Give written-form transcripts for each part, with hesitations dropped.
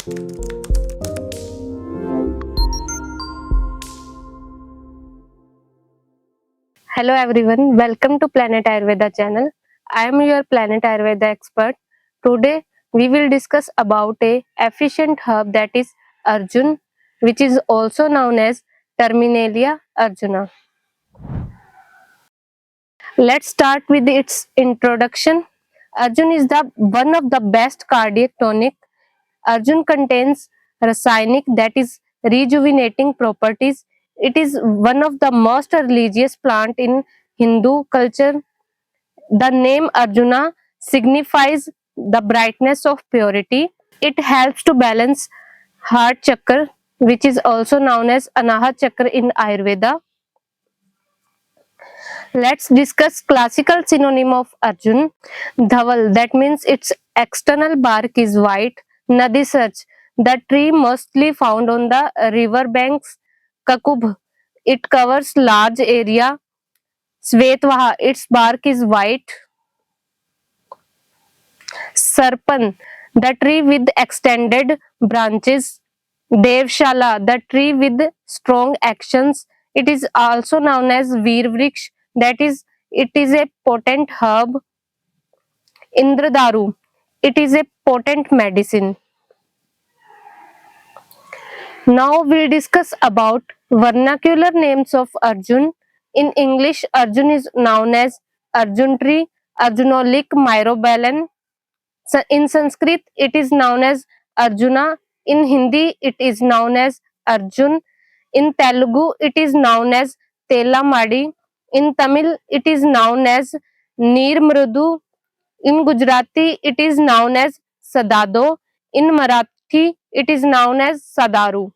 Hello everyone, welcome to Planet Ayurveda channel. I am your Planet Ayurveda expert. Today we will discuss about a efficient herb that is Arjun, which is also known as Terminalia arjuna. Let's start with its introduction. Arjun is the one of the best cardiac tonic. Arjun contains rasayanik that is rejuvenating properties. It is one of the most religious plant in Hindu culture. The name Arjuna signifies the brightness of purity. It helps to balance heart chakra, which is also known as Anahat chakra in Ayurveda. Let's discuss classical synonym of Arjun. Dhaval, that means its external bark is white. Nadi search, the tree mostly found on the river banks. Kakubh, it covers large area. Svetvaha, its bark is white. Sarpan, the tree with extended branches. Devshala, the tree with strong actions. It is also known as Veer Vriksh, that is, it is a potent herb. Indradaru, it is a potent medicine. Now we'll discuss about vernacular names of Arjun. In English, Arjun is known as Arjun tree, Arjunolic myrobalan. In Sanskrit, it is known as Arjuna. In Hindi, it is known as Arjun. In Telugu, it is known as Telamadi. In Tamil, it is known as Neer Mrudu. In Gujarati, it is known as Sadado. In Marathi, it is known as Sadaru.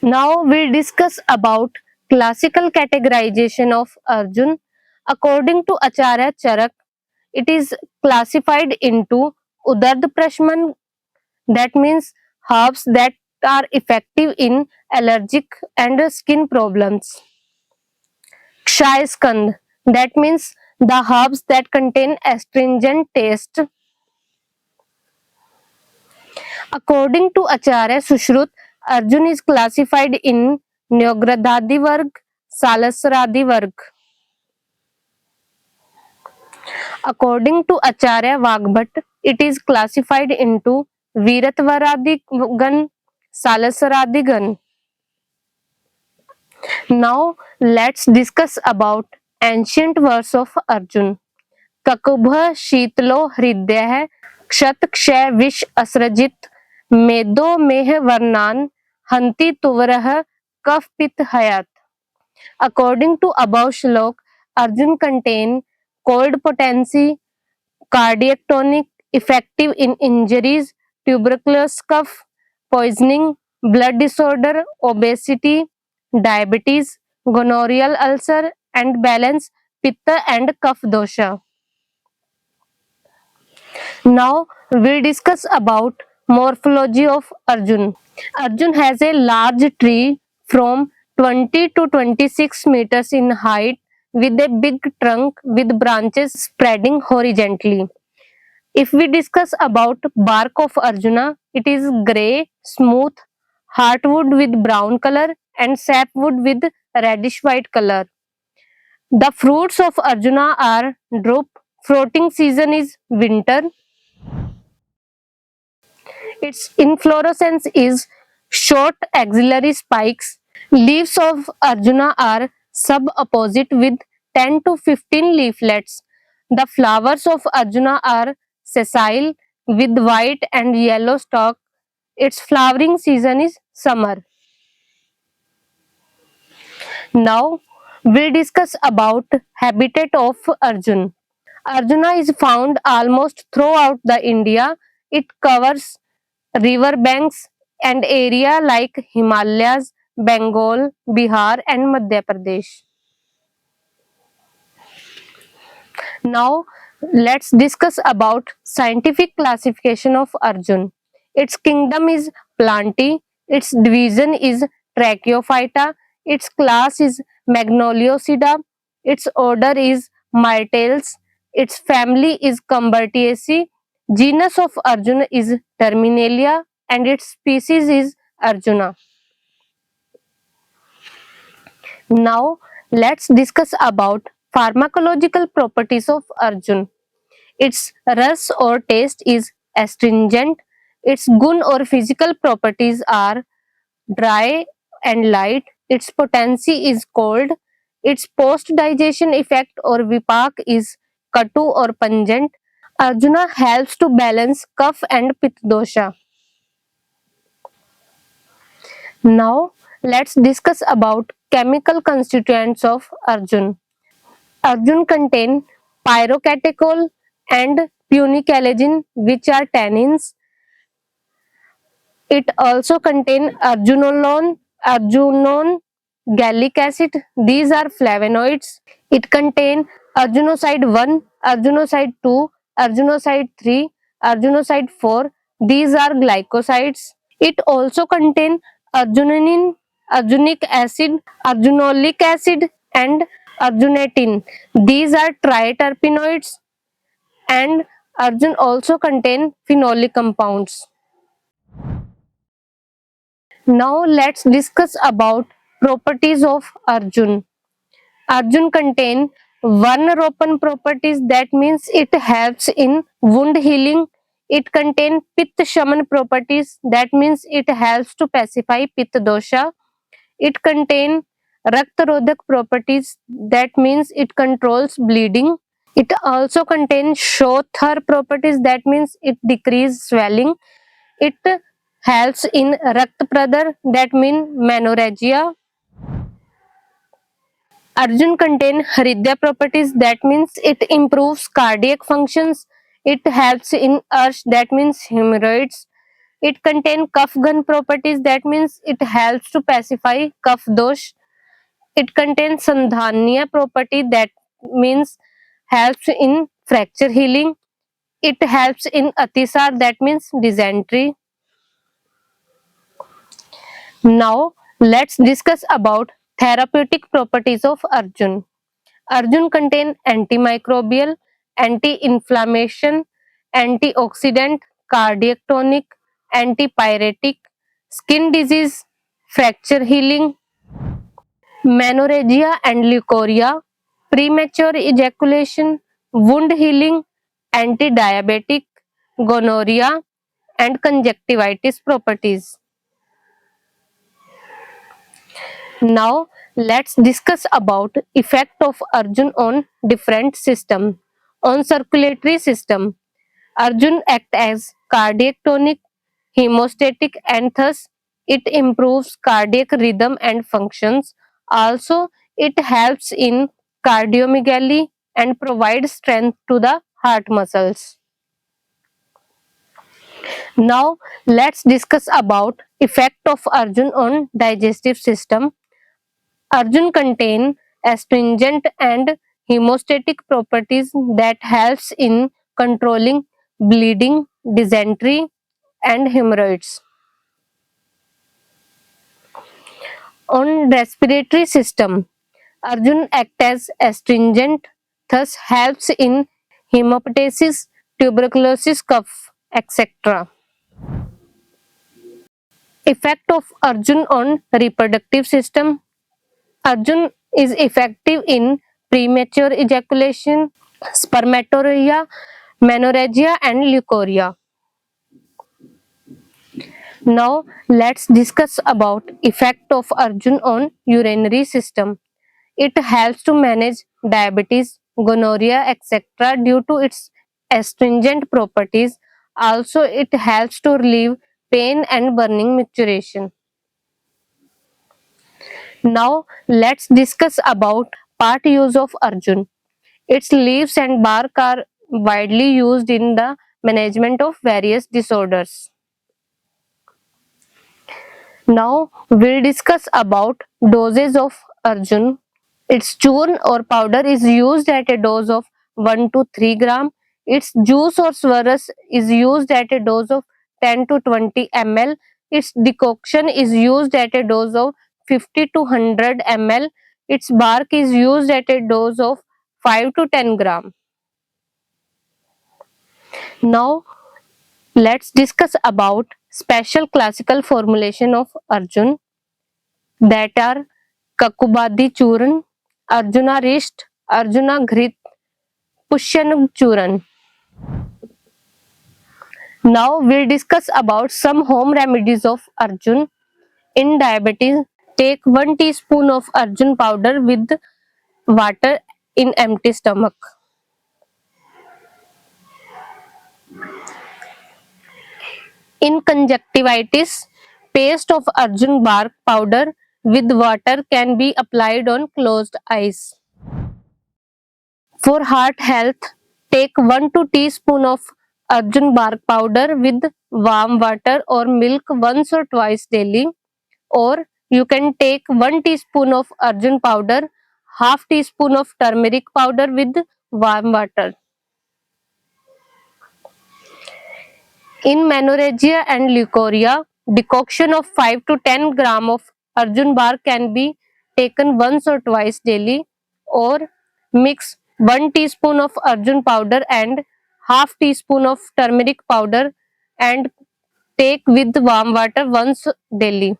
Now we'll discuss about classical categorization of Arjun. According to Acharya Charak, it is classified into Udard Prashman, that means herbs that are effective in allergic and skin problems. Kshaya Skand, that means the herbs that contain astringent taste. According to Acharya Sushrut, Arjun is classified in Nyogradhadi Varg, Salasradi Varg. According to Acharya Vagbhat, it is classified into Viratvaradi Gan, Salasaradi Gan. Now let's discuss about ancient verse of Arjun. Kakubha शीतलो हृदय है क्षत क्षय विष असृजित मेदो मेह वर्णान हंति तुवरह कफ पित्त हयात. According to above shlok, Arjun contain cold potency, cardiac tonic, effective in injuries, tuberculous cough, poisoning, blood disorder, obesity, diabetes, gonorrheal ulcer, and balance pitta and kaph dosha. Now we'll discuss about morphology of Arjun. Arjun has a large tree from 20 to 26 meters in height with a big trunk with branches spreading horizontally. If we discuss about bark of Arjuna, it is grey, smooth, heartwood with brown color and sapwood with reddish white color. The fruits of Arjuna are drupe. Fruiting season is winter. Its inflorescence is short axillary spikes. Leaves of Arjuna are sub-opposite with 10 to 15 leaflets. The flowers of Arjuna are sessile with white and yellow stalk. Its flowering season is summer. Now we'll discuss about habitat of Arjun. Arjuna is found almost throughout the India. It covers river banks and area like Himalayas, Bengal, Bihar and Madhya Pradesh. Now let's discuss about scientific classification of Arjun. Its kingdom is Plantae, its division is Tracheophyta, its class is Magnoliosida, its order is Myrtales, Its family is Combertiaceae. Genus of Arjuna is Terminalia and its species is Arjuna. Now let's discuss about pharmacological properties of Arjun. Its ras or taste is astringent. Its gun or physical properties are dry and light. Its potency is cold. Its post-digestion effect or vipak is katu or pungent. Arjuna helps to balance kapha and pitta dosha. Now let's discuss about chemical constituents of Arjun. Arjun contain pyrocatechol and punicalagin, which are tannins. It also contain arjunolone, gallic acid. These are flavonoids. It contain arjunoside 1, arjunoside 2, arjunoside 3, arjunoside 4. These are glycosides. It also contain arginine, arjunic acid, arginolic acid, and arginatine. These are triterpenoids, and arjun also contain phenolic compounds. Now let's discuss about properties of arjun. Arjun contain Varnaropan properties, that means it helps in wound healing. It contain Pitta Shaman properties, that means it helps to pacify Pitta dosha. It contain Raktarodhak properties, that means it controls bleeding. It also contains Shothar properties, that means it decreases swelling. It helps in Raktapradar, that means menorrhagia. Arjun contain Hridya properties, that means it improves cardiac functions. It helps in Arsh, that means hemorrhoids. It contain Kafgan properties, that means it helps to pacify Kaf dosh. It contains Sandhanya property, that means helps in fracture healing. It helps in Atisar, that means dysentery. Now let's discuss about therapeutic properties of Arjun. Arjun contain antimicrobial, anti-inflammation, antioxidant, cardiac tonic, antipyretic, skin disease, fracture healing, menorrhagia and leukorrhea, premature ejaculation, wound healing, anti-diabetic, gonorrhea, and conjunctivitis properties. Now let's discuss about effect of Arjun on different system. On circulatory system, Arjun act as cardiac tonic, hemostatic, and thus it improves cardiac rhythm and functions. Also, it helps in cardiomegaly and provides strength to the heart muscles. Now let's discuss about effect of Arjun on digestive system. Arjun contain astringent and hemostatic properties that helps in controlling bleeding, dysentery, and hemorrhoids. On respiratory system, Arjun act as astringent, thus helps in hemoptysis, tuberculosis, cough, etc. Effect of Arjun on reproductive system. Arjun is effective in premature ejaculation, spermatorrhea, menorrhagia, and leukorrhea. Now let's discuss about effect of Arjun on urinary system. It helps to manage diabetes, gonorrhea, etc. due to its astringent properties. Also, it helps to relieve pain and burning micturition. Now let's discuss about part use of Arjun. Its leaves and bark are widely used in the management of various disorders. Now we'll discuss about doses of Arjun. Its churn or powder is used at a dose of 1 to 3 gram. Its juice or swaras is used at a dose of 10 to 20 ml. Its decoction is used at a dose of 50 to 100 ml. Its bark is used at a dose of 5 to 10 gram. Now let's discuss about special classical formulation of Arjun, that are Kakubadi Churan, Arjuna Rist, Arjuna Ghrit, Pushyanug Churan. Now we'll discuss about some home remedies of Arjun. In diabetes, take 1 teaspoon of Arjun powder with water in empty stomach. In conjunctivitis, paste of Arjun bark powder with water can be applied on closed eyes. For heart health, take 1 to 2 teaspoon of Arjun bark powder with warm water or milk once or twice daily, or you can take 1 teaspoon of Arjun powder, half teaspoon of turmeric powder with warm water. In menorrhagia and leukorrhea, decoction of 5 to 10 gram of Arjun bark can be taken once or twice daily, or mix 1 teaspoon of Arjun powder and half teaspoon of turmeric powder and take with warm water once daily.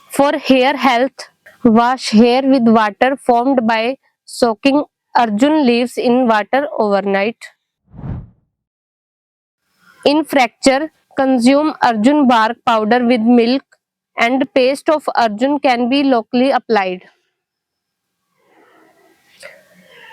For hair health, wash hair with water formed by soaking Arjun leaves in water overnight. In fracture, consume Arjun bark powder with milk and paste of Arjun can be locally applied.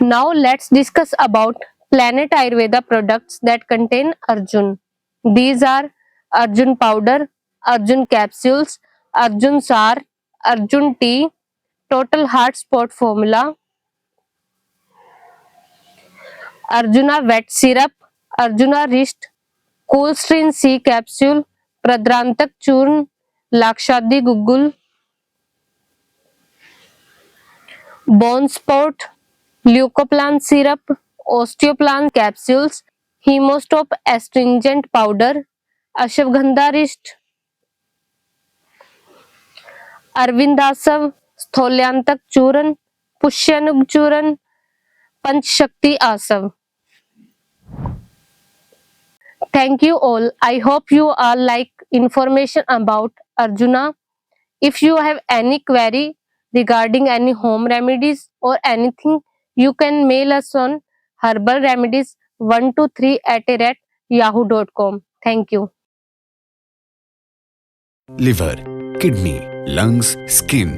Now let's discuss about Planet Ayurveda products that contain Arjun. These are Arjun powder, Arjun capsules, Arjun Sar, Arjun tea, Total Heart Spot formula, Arjuna wet syrup, Arjuna Rist, Coolstrin C capsule, Pradrantak चूर्ण, Lakshadi Gugul, Bone Spot, Leucoplan syrup, Osteoplan capsules, Hemostop astringent powder, Ashwagandha Rist, Arvindasav, Stholyantak चूर्ण, Pushyanug चूर्ण, Panchshakti Asav. Thank you all. I hope you all like information about Arjuna. If you have any query regarding any home remedies or anything, you can mail us on herbalremedies123@yahoo.com. Thank you. Liver, kidney, lungs, skin,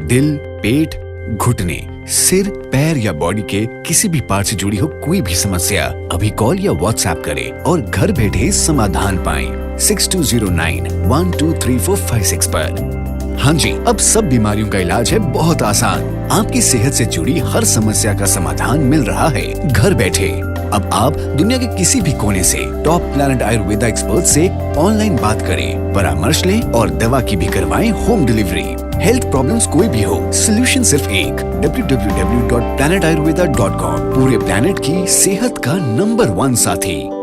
दिल, पेट, घुटने, सिर, पैर या body के किसी भी part से जुड़ी हो कोई भी समस्या, अभी कॉल या व्हाट्सएप करें और घर बैठे समाधान पाएं 6209123456 पर। हाँ जी, अब सब बीमारियों का इलाज है बहुत आसान। आपकी सेहत से जुड़ी हर समस्या का समाधान मिल रहा है घर बैठे। अब आप दुनिया के किसी भी कोने से टॉप प्लैनेट आयुर्वेदा एक्सपर्ट से ऑनलाइन बात करें, परामर्श लें और दवा की भी करवाएं होम डिलीवरी। हेल्थ प्रॉब्लम्स कोई भी हो, सोल्यूशन सिर्फ एक, www.planetayurveda.com। पूरे प्लैनेट की सेहत का नंबर 1 साथी।